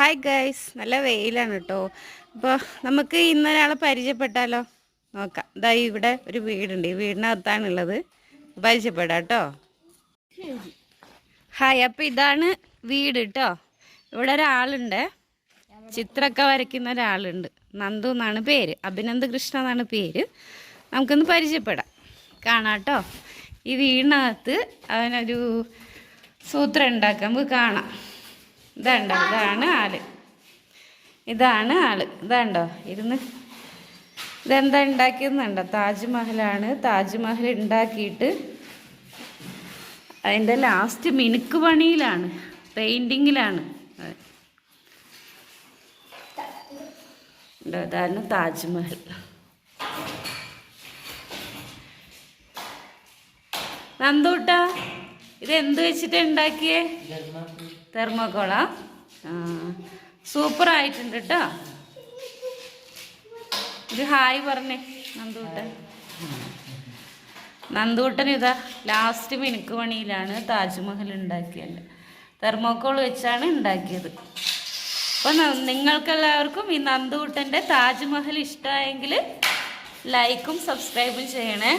Hi guys, നല്ല വെയിലാണ് കേട്ടോ. അപ്പോൾ നമുക്ക് ഇന്നൊരാളെ പരിചയപ്പെട്ടാലോ? നോക്കാം. ഇതാ ഇവിടെ ഒരു വീടുണ്ട്, ഈ വീടിനകത്താണുള്ളത്. പരിചയപ്പെടാം കേട്ടോ. ഹായ്, അപ്പോൾ ഇതാണ് വീട് കേട്ടോ. ഇവിടെ ഒരാളുണ്ട്, ചിത്രമൊക്കെ വരയ്ക്കുന്ന ഒരാളുണ്ട്. നന്ദു എന്നാണ് പേര്, അഭിനന്ദ് കൃഷ്ണ എന്നാണ് പേര്. നമുക്കൊന്ന് പരിചയപ്പെടാം, കാണാം കേട്ടോ. ഈ വീടിനകത്ത് അവനൊരു സൂത്രം ഉണ്ടാക്കാം, നമുക്ക് കാണാം. ഇതാണ്ടോ, ഇതാണ് ആള്. ഇതാണ്ടോ ഇരുന്ന് ഇതെന്താ ഉണ്ടാക്കിയെന്നുണ്ടോ? താജ്മഹലാണ്. താജ്മഹൽ ഉണ്ടാക്കിയിട്ട് അതിൻ്റെ ലാസ്റ്റ് മിനുക്ക് പണിയിലാണ്, പെയിൻറ്റിങ്ങിലാണ്. ഇതാണ് താജ്മഹൽ. നന്ദൂട്ടാ, ഇതെന്ത് വെച്ചിട്ട് ഉണ്ടാക്കിയേ? തെർമോക്കോളാ? സൂപ്പർ ആയിട്ടുണ്ട് കേട്ടോ. ഇത് ഹായ് പറഞ്ഞേ നന്ദൂട്ടൻ. നന്ദൂട്ടൻ ഇതാ ലാസ്റ്റ് മിനുക്ക് പണിയിലാണ് താജ്മഹൽ ഉണ്ടാക്കിയത്. തെർമോക്കോൾ വെച്ചാണ് ഉണ്ടാക്കിയത്. അപ്പം നിങ്ങൾക്കെല്ലാവർക്കും ഈ നന്ദൂട്ടൻ്റെ താജ്മഹൽ ഇഷ്ടമായെങ്കിൽ ലൈക്കും സബ്സ്ക്രൈബും ചെയ്യണേ.